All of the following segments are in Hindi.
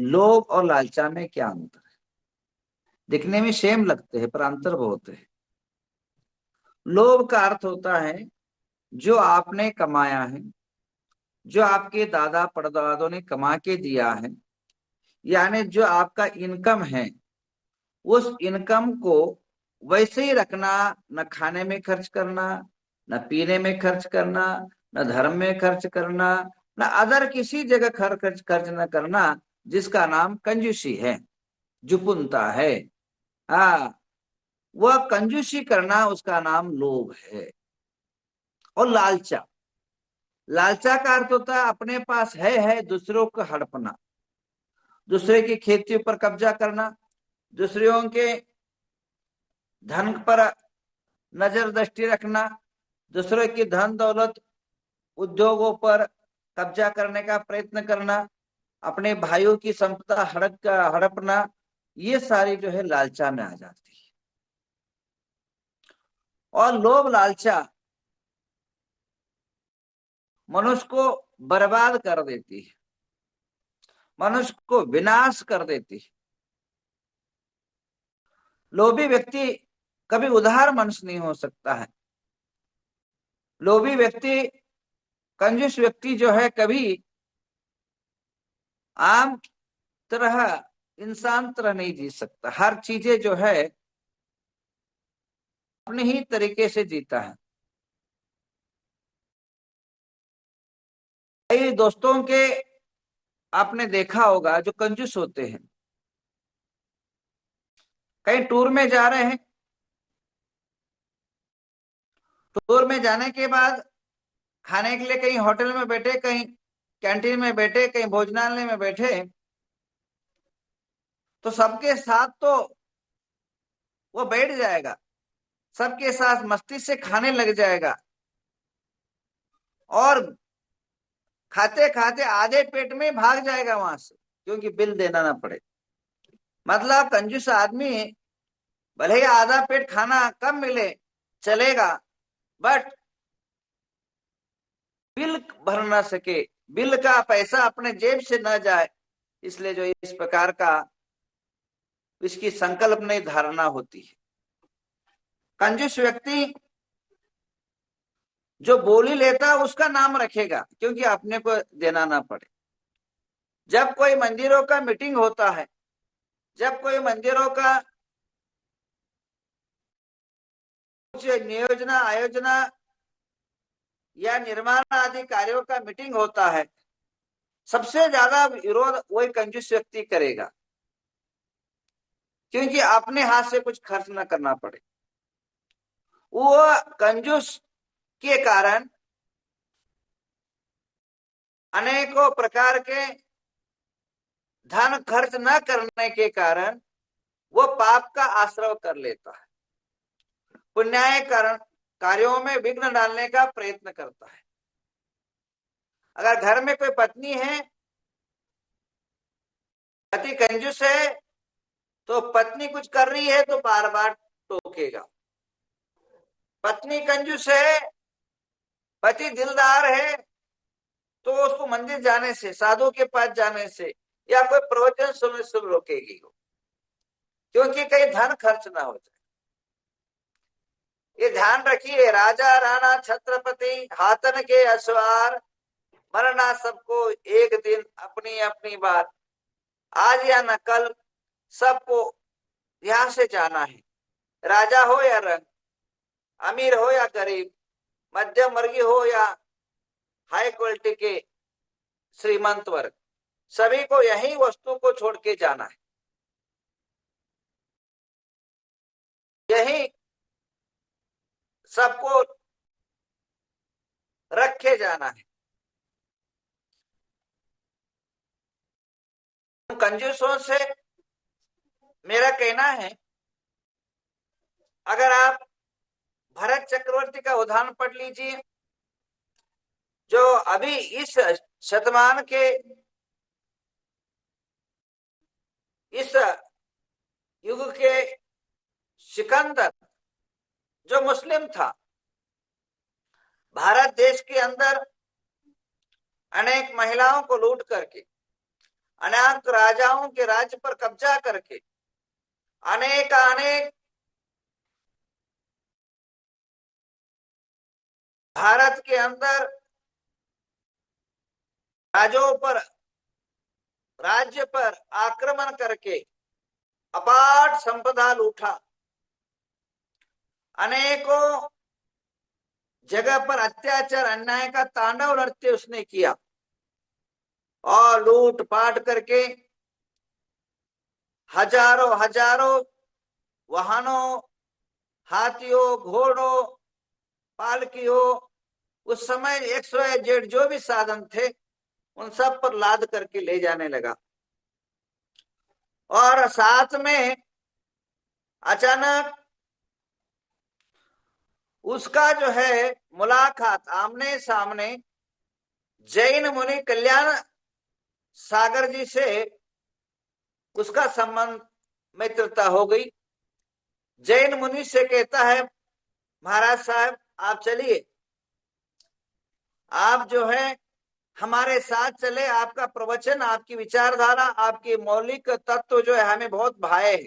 लोभ और लालचा में क्या अंतर है? दिखने में सेम लगते हैं पर अंतर बहुत है। लोभ का अर्थ होता है जो आपने कमाया है, जो आपके दादा परदादों ने कमा के दिया है, यानी जो आपका इनकम है, उस इनकम को वैसे ही रखना, न खाने में खर्च करना, न पीने में खर्च करना, न धर्म में खर्च करना, न अदर किसी जगह खर्च खर्च न करना, जिसका नाम कंजूसी है, जुपुनता है। हाँ, वह कंजूसी करना उसका नाम लोभ है। और लालचा, लालचा का अर्थ होता है अपने पास है दूसरों को हड़पना, दूसरे की खेती पर कब्जा करना, दूसरों के धन पर नजर दृष्टि रखना, दूसरों की धन दौलत उद्योगों पर कब्जा करने का प्रयत्न करना, अपने भाइयों की संपदा हड़पना, ये सारी जो है लालचा में आ जाती है। और लोभ लालचा मनुष्य को बर्बाद कर देती है, मनुष्य को विनाश कर देती है। लोभी व्यक्ति कभी उदार मनुष्य नहीं हो सकता है। लोभी व्यक्ति, कंजूस व्यक्ति जो है कभी आम तरह, इंसान तरह नहीं जी सकता। हर चीजें जो है अपने ही तरीके से जीता है। कई दोस्तों के आपने देखा होगा जो कंजूस होते हैं, कहीं टूर में जा रहे हैं, टूर में जाने के बाद खाने के लिए कहीं होटल में बैठे, कहीं कैंटीन में बैठे, कहीं भोजनालय में बैठे, तो सबके साथ तो वो बैठ जाएगा, सबके साथ मस्ती से खाने लग जाएगा, और खाते खाते आधे पेट में भाग जाएगा वहां से, क्योंकि बिल देना ना पड़े। मतलब कंजूस आदमी भले ही आधा पेट खाना कम मिले चलेगा, बट बिल भर ना सके, बिल का पैसा अपने जेब से न जाए, इसलिए जो इस प्रकार का इसकी संकल्प नहीं धारणा होती है। कंजूस व्यक्ति जो बोली लेता है उसका नाम रखेगा, क्योंकि अपने को देना ना पड़े। जब कोई मंदिरों का मीटिंग होता है, जब कोई मंदिरों का कुछ नियोजना आयोजना या निर्माण आदि कार्यों का मीटिंग होता है, सबसे ज्यादा विरोध वही कंजूस व्यक्ति करेगा, क्योंकि अपने हाथ से कुछ खर्च न करना पड़े। वो कंजूस के कारण अनेकों प्रकार के धन खर्च न करने के कारण वो पाप का आश्रय कर लेता है, पुण्याय कार्यों में विघ्न डालने का प्रयत्न करता है। अगर घर में कोई पत्नी है, पति कंजूस है, तो पत्नी कुछ कर रही है तो बार बार टोकेगा। पत्नी कंजूस है, पति दिलदार है, तो उसको मंदिर जाने से, साधु के पास जाने से या कोई प्रवचन सुनने से रोकेगी, क्योंकि कहीं धन खर्च ना हो जाए। ये ध्यान रखिए, राजा राणा छत्रपति हाथन के अश्वार, मरना सबको एक दिन अपनी अपनी बार, आज या न कल सबको यहाँ से जाना है। राजा हो या रंग, अमीर हो या गरीब, मध्यम वर्गीय हो या हाई क्वालिटी के श्रीमंत वर्ग, सभी को यही वस्तु को छोड़ के जाना है, यही सबको रख के जाना है। कंजूसों से मेरा कहना है, अगर आप भरत चक्रवर्ती का उदाहरण पढ़ लीजिए, जो अभी इस शतमान के इस युग के सिकंदर, जो मुस्लिम था, भारत देश के अंदर अनेक महिलाओं को लूट करके अनेक राजाओं के राज्य पर कब्जा करके अनेक अनेक भारत के अंदर राज्य पर आक्रमण करके अपार संपदा लूटा, अनेकों जगह पर अत्याचार अन्याय का तांडव नृत्य उसने किया और लूट पाट करके हजारों हजारों वाहनों, हाथियों, घोड़ों, पालकियों, उस समय XYZ जो भी साधन थे उन सब पर लाद करके ले जाने लगा। और साथ में अचानक उसका जो है मुलाकात आमने सामने जैन मुनि कल्याण सागर जी से उसका संबंध मित्रता हो गई। जैन मुनि से कहता है, महाराज साहब आप चलिए, आप जो है हमारे साथ चले, आपका प्रवचन, आपकी विचारधारा, आपके मौलिक तत्व जो है हमें बहुत भाए है।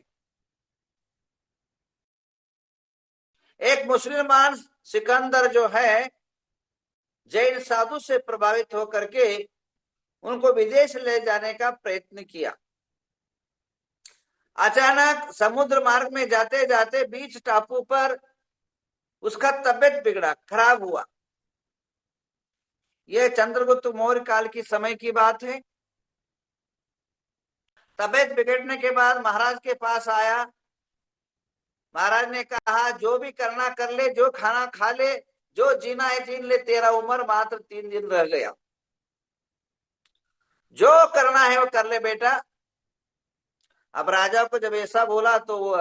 एक मुसलमान सिकंदर जो है जैन साधु से प्रभावित होकर के उनको विदेश ले जाने का प्रयत्न किया। अचानक समुद्र मार्ग में जाते जाते बीच टापू पर उसका तबियत बिगड़ा, खराब हुआ। यह चंद्रगुप्त मौर्य काल की समय की बात है। तबियत बिगड़ने के बाद महाराज के पास आया। महाराज ने कहा जो भी करना कर ले, जो खाना खा ले, जो जीना है जीन ले, तेरा उम्र मात्र 3 दिन रह गया, जो करना है वो कर ले बेटा। अब राजा को जब ऐसा बोला तो वो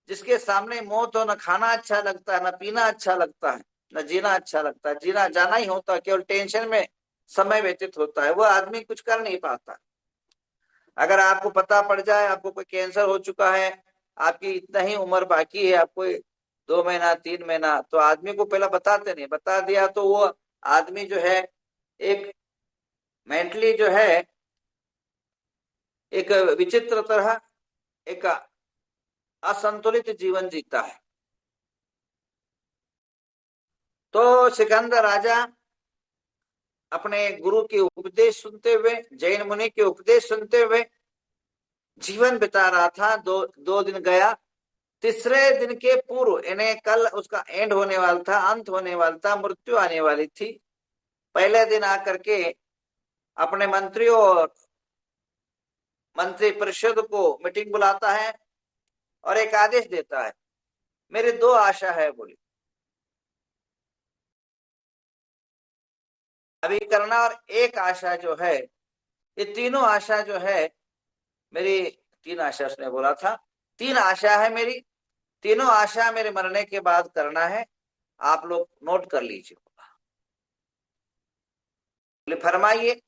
जिसके सामने मौत हो, न खाना अच्छा लगता है, न पीना अच्छा लगता है, न जीना अच्छा लगता है, जीना जाना ही होता है, केवल टेंशन में समय व्यतीत होता है, वो आदमी कुछ कर नहीं पाता। अगर आपको पता पड़ जाए आपको कोई कैंसर हो चुका है, आपकी इतना ही उम्र बाकी है, आपको 2 महीना 3 महीना, तो आदमी को पहला बताते नहीं, बता दिया तो वो आदमी जो है एक मेंटली जो है एक विचित्र तरह एक असंतुलित जीवन जीता है। तो सिकंदर राजा अपने गुरु के उपदेश सुनते हुए, जैन मुनि के उपदेश सुनते हुए जीवन बिता रहा था। दो दिन गया, तीसरे दिन के पूर्व, यानी कल उसका एंड होने वाला था, अंत होने वाला था, मृत्यु आने वाली थी। पहले दिन आकर के अपने मंत्रियों और मंत्री परिषद को मीटिंग बुलाता है और एक आदेश देता है, मेरी 2 आशा है बोली, अभी करना, और एक आशा जो है, ये तीनों आशा जो है मेरी, 3 आशा उसने बोला था, 3 आशा है मेरी, तीनों आशा मेरे मरने के बाद करना है, आप लोग नोट कर लीजिए। बोले फरमाइए।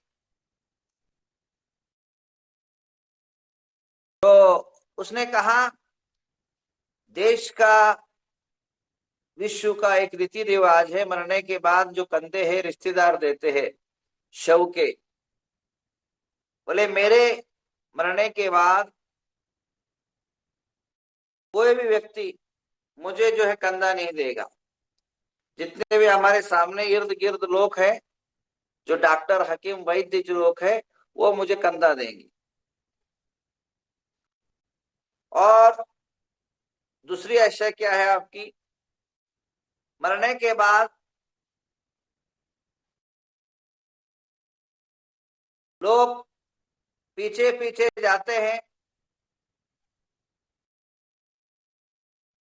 तो उसने कहा, देश का, विश्व का एक रीति रिवाज है, मरने के बाद जो कंधे हैं रिश्तेदार देते हैं शव के। बोले मेरे मरने के बाद कोई भी व्यक्ति मुझे जो है कंधा नहीं देगा। जितने भी हमारे सामने इर्द गिर्द लोग हैं, जो डॉक्टर, हकीम, वैद्य जो लोग हैं, वो मुझे कंधा देंगे। और दूसरी आशा क्या है आपकी, मरने के बाद लोग पीछे पीछे जाते हैं,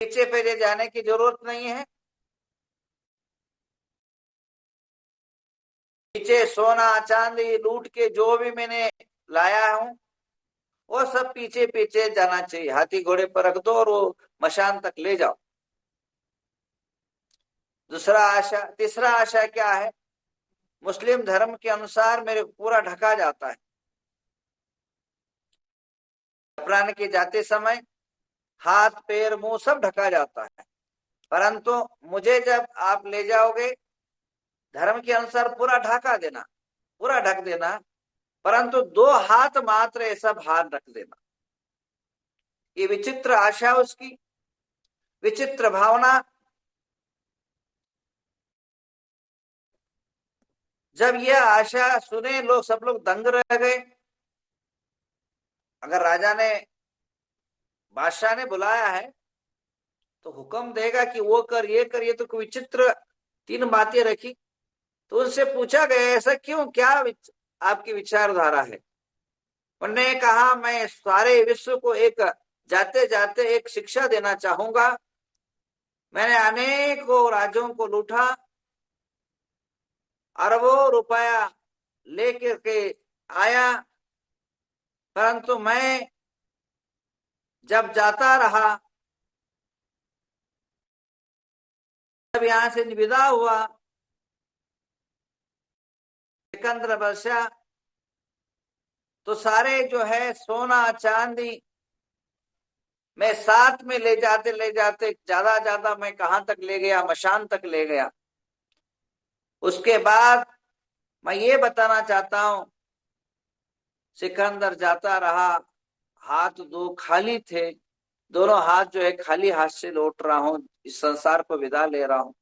पीछे पीछे जाने की जरूरत नहीं है, पीछे सोना चांदी लूट के जो भी मैंने लाया हूं वो सब पीछे पीछे जाना चाहिए, हाथी घोड़े पर रख दो और वो मशान तक ले जाओ। दूसरा आशा। तीसरा आशा क्या है, मुस्लिम धर्म के अनुसार मेरे पूरा ढका जाता है, दफनाने के जाते समय हाथ पैर मुंह सब ढका जाता है, परंतु मुझे जब आप ले जाओगे धर्म के अनुसार पूरा ढका देना, पूरा ढक देना, परंतु 2 हाथ मात्र ऐसा भार रख देना। ये विचित्र आशा उसकी, विचित्र भावना। जब यह आशा सुने लोग, सब लोग दंग रह गए। अगर राजा ने, बादशाह ने बुलाया है तो हुक्म देगा कि वो कर, ये कर, ये तो कोई विचित्र 3 बातें रखी। तो उनसे पूछा गया ऐसा क्यों, क्या आपकी विचारधारा है। उन्होंने कहा मैं सारे विश्व को एक, जाते जाते एक शिक्षा देना चाहूंगा। मैंने अनेकों राज्यों को लूटा, अरबों रुपया लेकर के आया, परंतु मैं जब जाता रहा, जब यहां से विदा हुआ, सिकंदर बादशाह तो सारे जो है सोना चांदी मैं साथ में ले जाते ज्यादा ज्यादा मैं कहां तक ले गया, मशान तक ले गया। उसके बाद मैं ये बताना चाहता हूं, सिकंदर जाता रहा, हाथ 2 खाली थे, दोनों हाथ जो है खाली हाथ से लौट रहा हूं, इस संसार को विदा ले रहा हूं।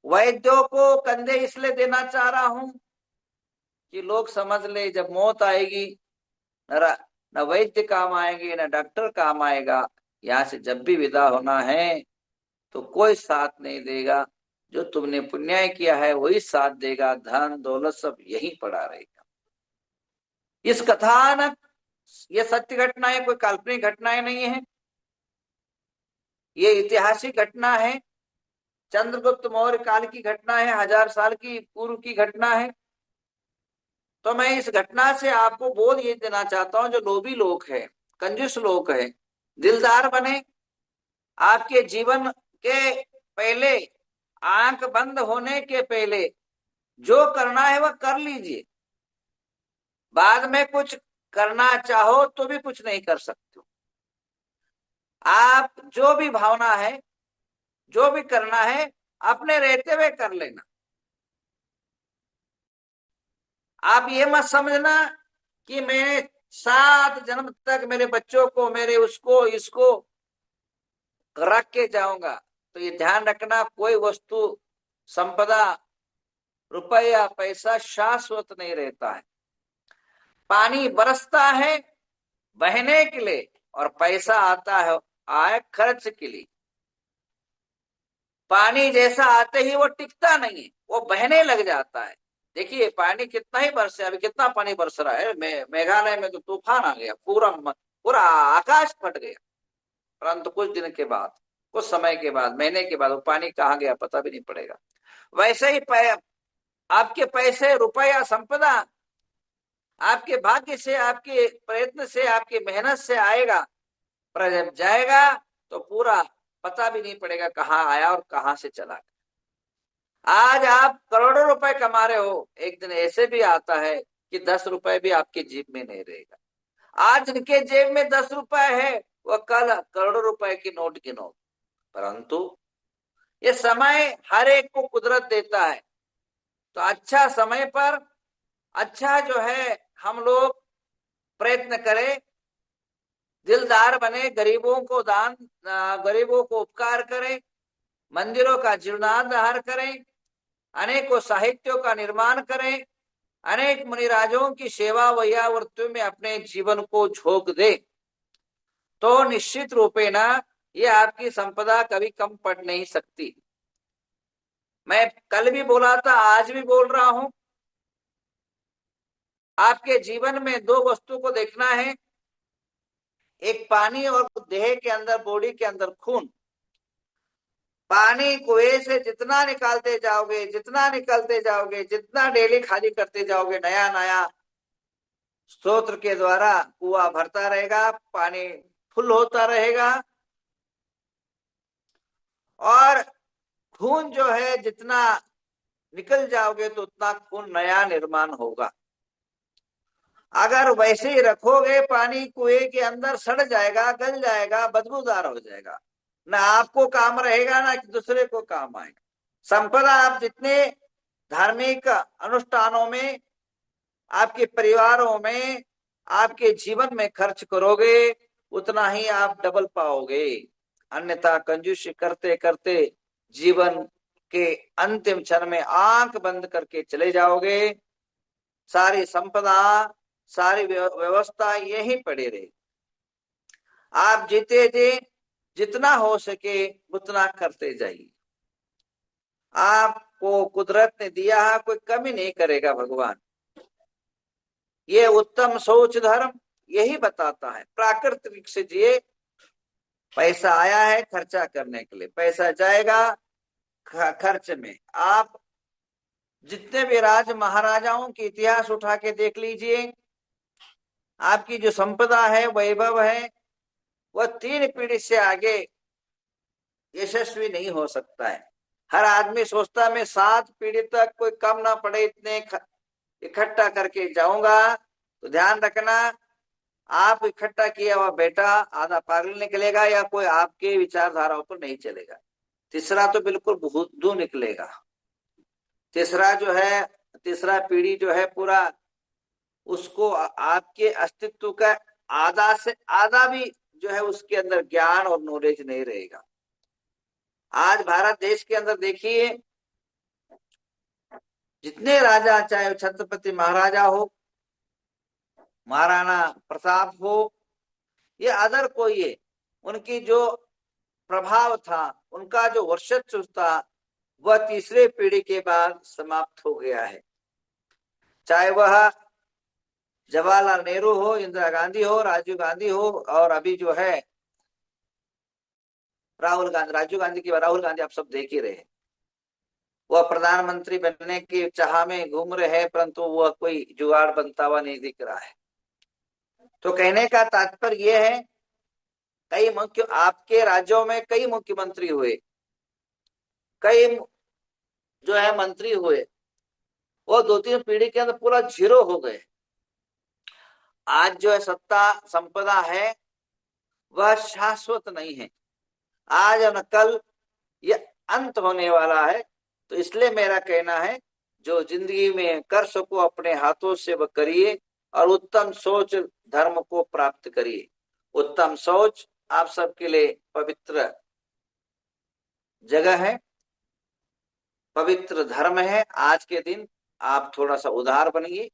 वैद्यों को कंधे इसलिए देना चाह रहा हूं कि लोग समझ ले जब मौत आएगी, न वैद्य काम आएंगे न डॉक्टर काम आएगा। यहाँ से जब भी विदा होना है तो कोई साथ नहीं देगा, जो तुमने पुण्य किया है वही साथ देगा, धन दौलत सब यही पड़ा रहेगा। इस कथानक, ये सत्य घटना है, कोई काल्पनिक घटनाएं नहीं है, ये ऐतिहासिक घटना है। चंद्रगुप्त मौर्य काल की घटना है, 1000 साल की पूर्व की घटना है। तो मैं इस घटना से आपको बोध ये देना चाहता हूं, जो लोभी लोग हैं, कंजूस लोग हैं, दिलदार बने। आपके जीवन के पहले, आंख बंद होने के पहले जो करना है वह कर लीजिए। बाद में कुछ करना चाहो तो भी कुछ नहीं कर सकते हो। आप जो भी भावना है, जो भी करना है, अपने रहते हुए कर लेना। आप ये मत समझना कि मैं 7 जन्म तक मेरे बच्चों को, मेरे उसको इसको रख के जाऊंगा। तो ये ध्यान रखना, कोई वस्तु, संपदा, रुपया, पैसा शाश्वत नहीं रहता है। पानी बरसता है बहने के लिए, और पैसा आता है आय खर्च के लिए। पानी जैसा आते ही वो टिकता नहीं है, वो बहने लग जाता है। देखिए पानी कितना ही बरसे, अभी कितना पानी बरस रहा है, मेघालय में तो तूफान आ गया, पूरा पूरा आकाश फट गया। परंतु कुछ दिन के बाद, कुछ समय के बाद, महीने के बाद वो पानी कहाँ गया पता भी नहीं पड़ेगा। वैसे ही आपके पैसे, रुपया, संपदा आपके भाग्य से, आपके प्रयत्न से, आपकी मेहनत से आएगा, पर जब जाएगा तो पूरा पता भी नहीं पड़ेगा कहाँ आया और कहाँ से चला गया। आज आप करोड़ों रुपए कमा रहे हो, एक दिन ऐसे भी आता है कि 10 रुपए भी आपके जेब में नहीं रहेगा। आज जिनके जेब में 10 रुपए है वह कल करोड़ों रुपए की नोट गिनो। परंतु ये समय हर एक को कुदरत देता है, तो अच्छा समय पर अच्छा जो है हम लोग प्रयत्न करें, दिलदार बने, गरीबों को दान, गरीबों को उपकार करें, मंदिरों का जीर्णोद्धार करें, अनेकों साहित्यों का निर्माण करें, अनेक मुनिराजों की सेवा वैयावर्तियों में अपने जीवन को झोंक दे, तो निश्चित रूपेण ये आपकी संपदा कभी कम पड़ नहीं सकती। मैं कल भी बोला था, आज भी बोल रहा हूं, आपके जीवन में 2 वस्तु को देखना है, एक पानी और देह के अंदर, बॉडी के अंदर खून। पानी कुएं से जितना निकालते जाओगे, जितना निकलते जाओगे, जितना डेली खाली करते जाओगे, नया नया स्रोत के द्वारा कुआं भरता रहेगा, पानी फुल होता रहेगा। और खून जो है जितना निकल जाओगे तो उतना खून नया निर्माण होगा। अगर वैसे ही रखोगे, पानी कुएं के अंदर सड़ जाएगा, गल जाएगा, बदबूदार हो जाएगा, ना आपको काम रहेगा ना दूसरे को काम आएगा। संपदा आप जितने धार्मिक अनुष्ठानों में आपके परिवारों में, आपके जीवन में खर्च करोगे उतना ही आप डबल पाओगे। अन्यथा कंजूसी करते करते जीवन के अंतिम क्षण में आंख बंद करके चले जाओगे, सारी संपदा, सारी व्यवस्था यही पड़ी रही। आप जीते जी जितना हो सके उतना करते जाइए। आपको कुदरत ने दिया है, कोई कमी नहीं करेगा भगवान। ये उत्तम सोच धर्म यही बताता है। प्राकृतिक से जिए। पैसा आया है खर्चा करने के लिए, पैसा जाएगा खर्च में। आप जितने भी राज महाराजाओं के इतिहास उठा के देख लीजिए, आपकी जो संपदा है, वैभव है, वह 3 पीढ़ी से आगे यशस्वी नहीं हो सकता है। हर आदमी सोचता है मैं 7 पीढ़ी तक कोई कम ना पड़े इतने इकट्ठा करके जाऊंगा। तो ध्यान रखना, आप इकट्ठा किया हुआ बेटा आधा पागल निकलेगा या कोई आपके विचारधाराओं पर नहीं चलेगा। तीसरा तो बिल्कुल बुद्धू निकलेगा। तीसरा जो है, तीसरा पीढ़ी जो है पूरा, उसको आपके अस्तित्व का आधा से आधा भी जो है उसके अंदर ज्ञान और नॉलेज नहीं रहेगा। आज भारत देश के अंदर देखिए, जितने राजा, चाहे छत्रपति महाराजा हो, महाराणा प्रताप हो, ये अदर कोई है, उनकी जो प्रभाव था, उनका जो वर्चस्व था, वह तीसरे पीढ़ी के बाद समाप्त हो गया है। चाहे वह जवाहरलाल नेहरू हो, इंदिरा गांधी हो, राजीव गांधी हो, और अभी जो है राहुल गांधी। राहुल गांधी आप सब देख ही रहे। वह प्रधानमंत्री बनने की चाह में घूम रहे हैं, परंतु वह कोई जुगाड़ बनता हुआ नहीं दिख रहा है। तो कहने का तात्पर्य यह है, कई मुख्य आपके राज्यों में कई मुख्यमंत्री हुए, कई जो है मंत्री हुए, वो 2-3 पीढ़ी के अंदर पूरा जीरो हो गए। आज जो है सत्ता संपदा है, वह शाश्वत नहीं है। आज और कल ये अंत होने वाला है। तो इसलिए मेरा कहना है, जो जिंदगी में कर सको अपने हाथों से वह करिए, और उत्तम सोच धर्म को प्राप्त करिए। उत्तम सोच आप सबके लिए पवित्र जगह है, पवित्र धर्म है। आज के दिन आप थोड़ा सा उदार बनिए,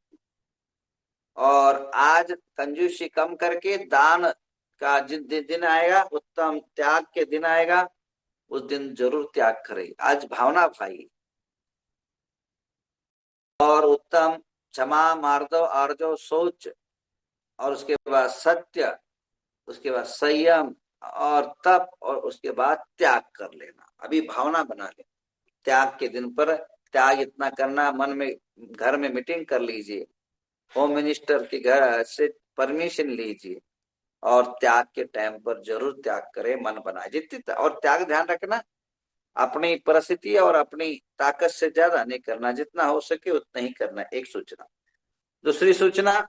और आज कंजूसी कम करके दान का जिस दिन आएगा, उत्तम त्याग के दिन आएगा, उस दिन जरूर त्याग करें। आज भावना भाई, और उत्तम क्षमा, मार्दव, आर्जव, सोच, और उसके बाद सत्य, उसके बाद संयम और तप, और उसके बाद त्याग कर लेना। अभी भावना बना ले। त्याग के दिन पर त्याग इतना करना, मन में घर में मीटिंग कर लीजिए, होम मिनिस्टर के घर से परमिशन लीजिए, और त्याग के टाइम पर जरूर त्याग करें, मन बनाए जितनी। और त्याग ध्यान रखना, अपनी परिस्थिति और अपनी ताकत से ज्यादा नहीं करना, जितना हो सके उतना ही करना। एक सूचना। दूसरी सूचना,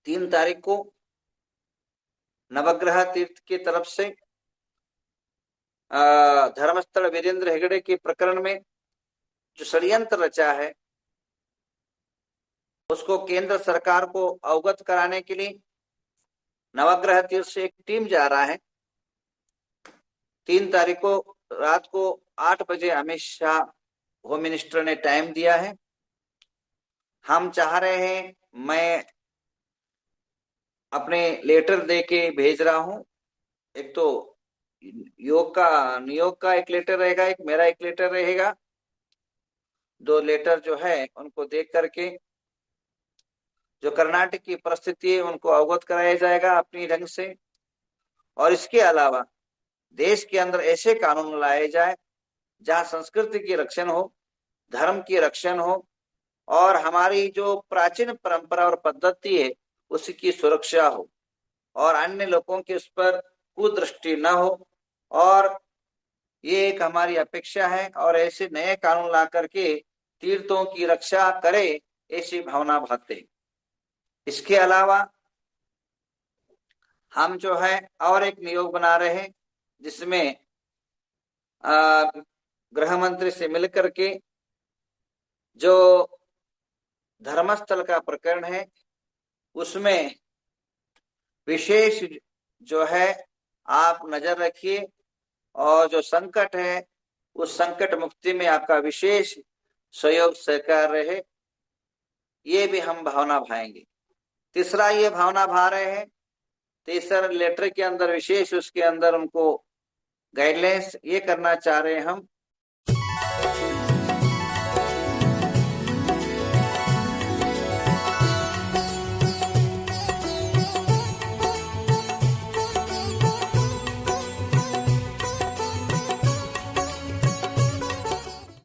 3 तारीख को नवग्रह तीर्थ की तरफ से धर्मस्थल वीरेंद्र हेगड़े के प्रकरण में जो षड्यंत्र रचा है, उसको केंद्र सरकार को अवगत कराने के लिए नवग्रह तीर्थ से एक टीम जा रहा है। 3 तारीख को रात को 8 बजे अमित शाह होम मिनिस्टर ने टाइम दिया है। हम चाह रहे हैं, मैं अपने लेटर दे के भेज रहा हूं। एक तो नियोग का एक लेटर रहेगा, एक मेरा एक लेटर रहेगा। 2 लेटर जो है उनको देख करके जो कर्नाटक की परिस्थिति है उनको अवगत कराया जाएगा अपनी ढंग से। और इसके अलावा देश के अंदर ऐसे कानून लाए जाए जहां संस्कृति की रक्षण हो, धर्म की रक्षण हो, और हमारी जो प्राचीन परंपरा और पद्धति है उसकी सुरक्षा हो, और अन्य लोगों की उस पर कुदृष्टि न हो। और ये एक हमारी अपेक्षा है, और ऐसे नए कानून ला करके तीर्थों की रक्षा करे, ऐसी भावना भाते हैं। इसके अलावा हम जो है और एक नियोग बना रहे हैं, जिसमें गृह मंत्री से मिलकर के जो धर्मस्थल का प्रकरण है, उसमें विशेष जो है आप नजर रखिए, और जो संकट है उस संकट मुक्ति में आपका विशेष सहयोग सहकार रहे, ये भी हम भावना भाएंगे। तीसरा ये भावना भा रहे हैं, तीसरा लेटर के अंदर विशेष उसके अंदर उनको गाइडलाइंस ये करना चाह रहे हैं हम